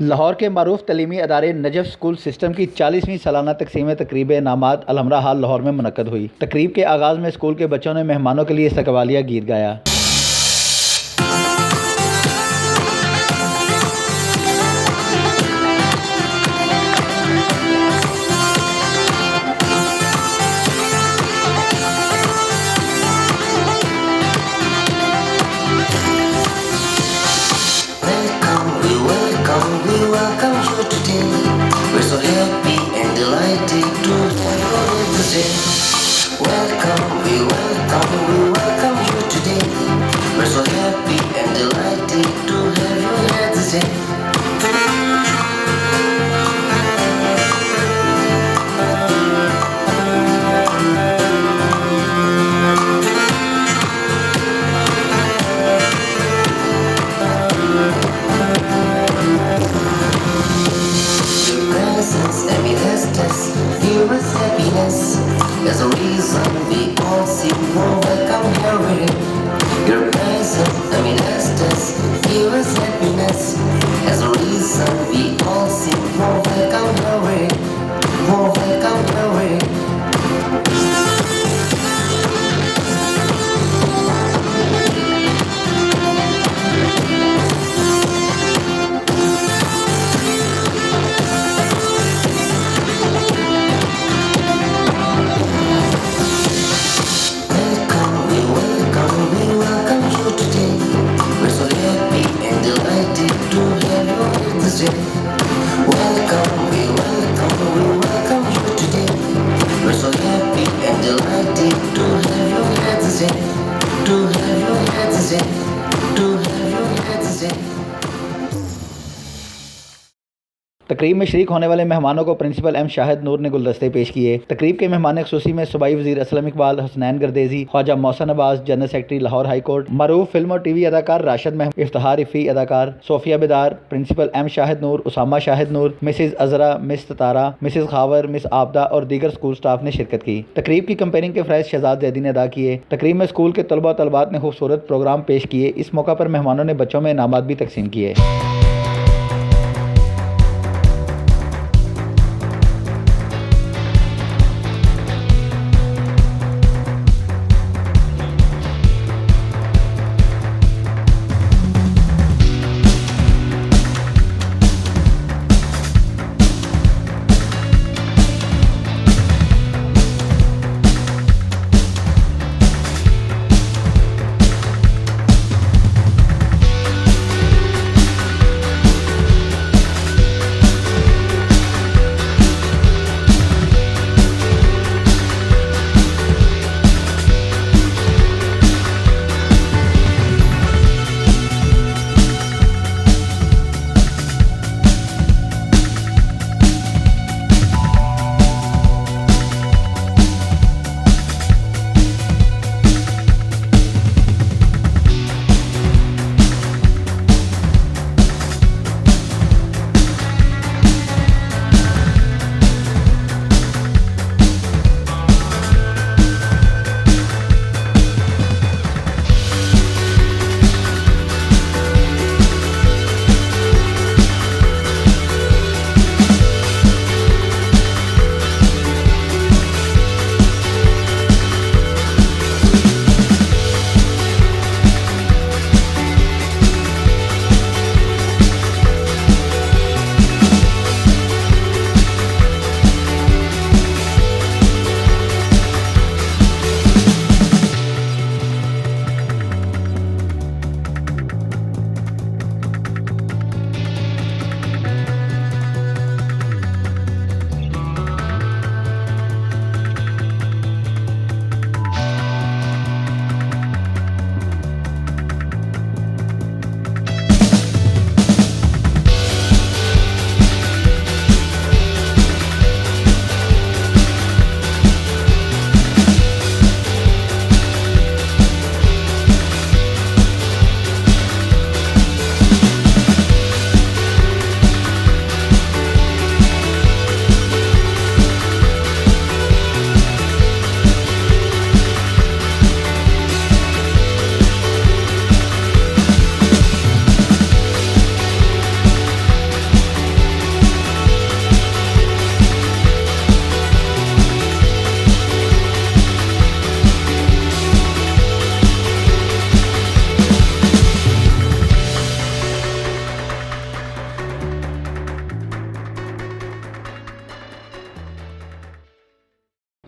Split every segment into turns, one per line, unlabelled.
लाहौर के मारूफ तलीमी अदारे Najaf school system की 40वीं सालाना तकसीम तकरीब इनामात अलहमरा हाल लाहौर में मुनक्कद हुई। तकरीब के आगाज़ में स्कूल के बच्चों ने मेहमानों के लिए इस्तकबालिया गीत गाया।
There's a reason we all seem more welcome here with your presence. I mean, give us happiness. There's a reason we all seem more welcome here with more welcome here with.
तकरीब में शरीक होने वाले मेहमानों को principal M Shahid नूर ने गुलदस्ते पेश किए। तकरीब के मेहमान ख़ुसूसी में सूबाई वज़ीर Aslam Iqbal, Hasnain Gardezi, Khawaja Mohsin Abbas, general secretary Lahore high court, मरूफ फिल्म और टीवी अदाकार राशिद महमूद, इफ्तिखार इफ़ी अदाकार Sofia Bedar, principal M Shahid Noor, Usama Shahid Noor, Mrs Azra, Miss Tara, Mrs Khawar, Miss Abida और दीगर स्कूल स्टाफ ने शिरकत की। तकरीब की कंपेयरिंग के फ़राइज़ शहजाद जैदी ने अदा किए। तकरीब में स्कूल के तलबा तलबात ने खूबसूरत प्रोग्राम पेश किए। इस मौका पर मेहमानों ने बच्चों में इनामात भी तकसीम किए।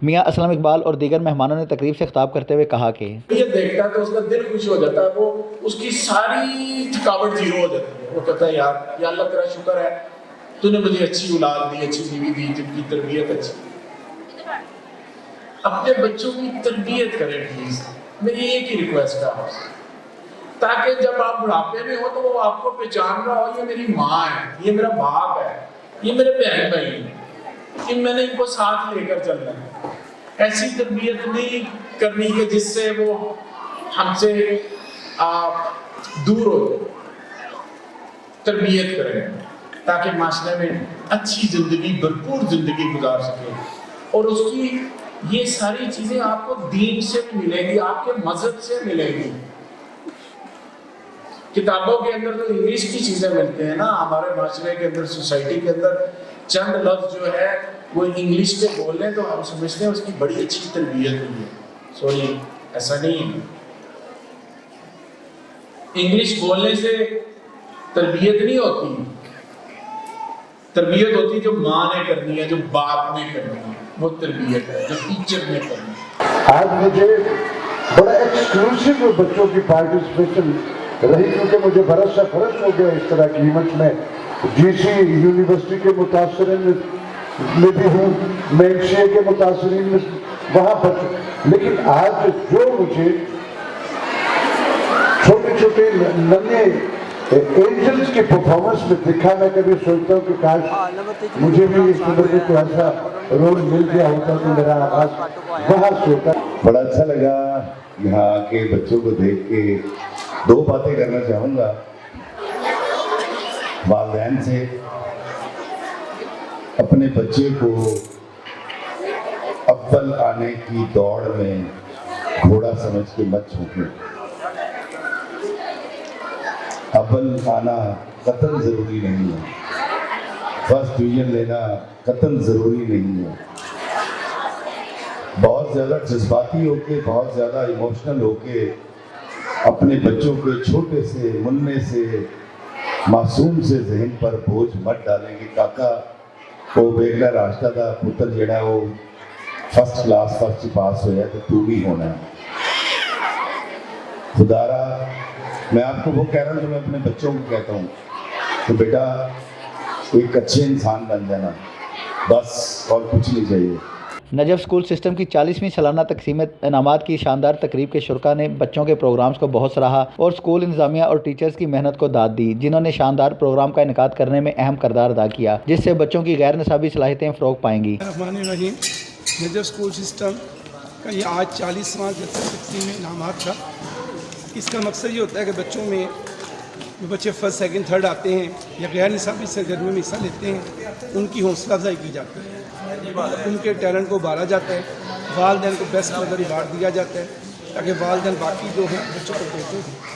मियां असलम इकबाल और दीगर मेहमानों ने तकरीब से खिताब करते हुए कहा कि
ये देखता है तो उसका दिल खुश हो जाता है, वो उसकी सारी थकावट जीरो हो जाती है। वो कहता है यार या अल्लाह तेरा शुक्र है, तूने मुझे अच्छी औलाद दी, अच्छी बीवी दी, जिनकी तरबियत अच्छी। अपने बच्चों की तरबियत करें प्लीज, मेरी एक ही रिक्वेस्ट है आपसे, ताकि जब आप बुढ़ापे में हो तो वो आपको पहचान रहा हो, ये मेरी माँ है, ये मेरा बाप है, ये मेरे बहन भाई हैं, कि मैंने इनको साथ लेकर चलना है। ऐसी तरबियत नहीं करनी कि जिससे वो हमसे दूर हो जाए। तरबियत करें ताकि माशरे में अच्छी जिंदगी, भरपूर जिंदगी गुजार सके। और उसकी ये सारी चीजें आपको दीन से भी मिलेगी, आपके मजहब से मिलेगी। किताबों के अंदर तो इंग्लिश की चीजें मिलती हैं ना, हमारे माशरे के अंदर, सोसाइटी के अंदर चंद लफ्ज जो है वो इंग्लिश के बोल रहे हैं तो हम समझते हैं उसकी बड़ी अच्छी तरबियत हुई है। सॉरी, ऐसा नहीं है। इंग्लिश बोलने से तरबियत नहीं होती, तरबियत होती जो माँ ने करनी है, जो बाप ने करनी है, वो तरबियत है जो टीचर ने करनी है।
आज मुझे बड़ा एक्सक्लूसिव बच्चों की पार्टिसिपेशन रही, क्योंकि मुझे बरस से फर्ज हो गया इस तरह की इवेंट में। जीसी यूनिवर्सिटी के मुतासरीन में भी हूँ, मैं MCA के मुतासरीन में वहाँ पर, लेकिन आज जो मुझे छोटे छोटे नन्हे एंजल्स की परफॉर्मेंस में दिखा, मैं कभी सोचता हूँ कि काश मुझे भी इस उम्र में कोई ऐसा रोल मिल गया होता तो मेरा आगाज वहाँ से होता।
बड़ा अच्छा लगा यहाँ के बच्चों को देख के। दो बातें करना चाहूँगा वालिदैन से। अपने बच्चे को अव्वल आने की दौड़ में घोड़ा समझ के मत छूटें। अव्वल आना कतन जरूरी नहीं है, फर्स्ट डिवीजन लेना कतन जरूरी नहीं है। बहुत ज़्यादा जज्बाती होके, बहुत ज़्यादा इमोशनल होके अपने बच्चों को छोटे से मुन्ने से मासूम से जहन पर बोझ मत डालेंगे। काका वो बेगला रास्ता का पुत्र जड़ा वो फर्स्ट क्लास फर्स्ट पास होया तो तू भी होना है। खुदारा मैं आपको वो कह रहा हूँ जो मैं अपने बच्चों को कहता हूँ तो बेटा एक अच्छे इंसान बन जाना, बस और कुछ नहीं चाहिए।
नजफ स्कूल सिस्टम की 40वीं सालाना तकसीम इनामात की शानदार तकरीब के शुरका ने बच्चों के प्रोग्राम्स को बहुत सराहा और स्कूल इंतजामिया और टीचर्स की मेहनत को दाद दी, जिन्होंने शानदार प्रोग्राम का इनेकाद करने में अहम किरदार अदा किया, जिससे बच्चों की गैर निसाबी सलाहियतें फ़रोग पाएंगी।
नजफ स्कूल सिस्टम का ये आज 40वां तकसीम इनामात था। इसका मकसद ये होता है कि बच्चों में जो बच्चे फर्स्ट सेकंड थर्ड आते हैं या गैर निसाबी सरगर्मी में हिस्सा लेते हैं, उनकी हौसला अफजाई की जाती है, उनके टैलेंट को उभारा जाता है, वालिदैन को बेस्ट मदर अवार्ड दिया जाता है ताकि वालिदैन बाकी जो हैं बच्चों को देते हैं।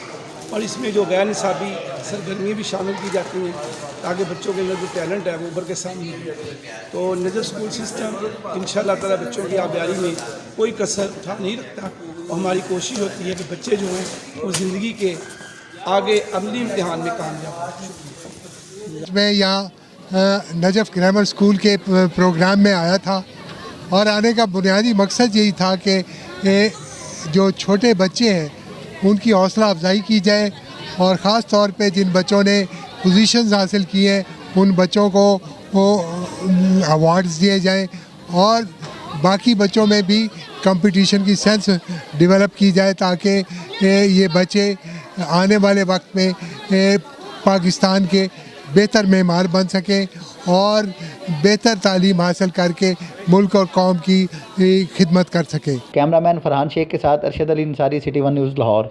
और इसमें जो गैर निसाबी सरगर्मी भी शामिल की जाती हैं ताकि बच्चों के अंदर जो टैलेंट है वो उभर के सामने आए। तो नजफ स्कूल सिस्टम इंशाअल्लाह ताला बच्चों की आबियारी में कोई कसर उठा नहीं रखता और हमारी कोशिश होती है कि बच्चे जो हैं वो ज़िंदगी के आगे अमली इम्तिहान में कामयाब हों।
मैं यहाँ नजफ ग्रामर स्कूल के प्रोग्राम में आया था और आने का बुनियादी मकसद यही था कि जो छोटे बच्चे हैं उनकी हौसला अफजाई की जाए और ख़ास तौर पे जिन बच्चों ने पोजीशंस हासिल किए हैं उन बच्चों को अवार्ड्स दिए जाएं और बाकी बच्चों में भी कंपटीशन की सेंस डेवलप की जाए ताकि ये बच्चे आने वाले वक्त में पाकिस्तान के बेहतर मेहमान बन सकें और बेहतर तालीम हासिल करके मुल्क और कौम की खिदमत कर सकें।
कैमरामैन फरहान शेख के साथ अरशद अली अंसारी, सिटी 1 न्यूज़ लाहौर।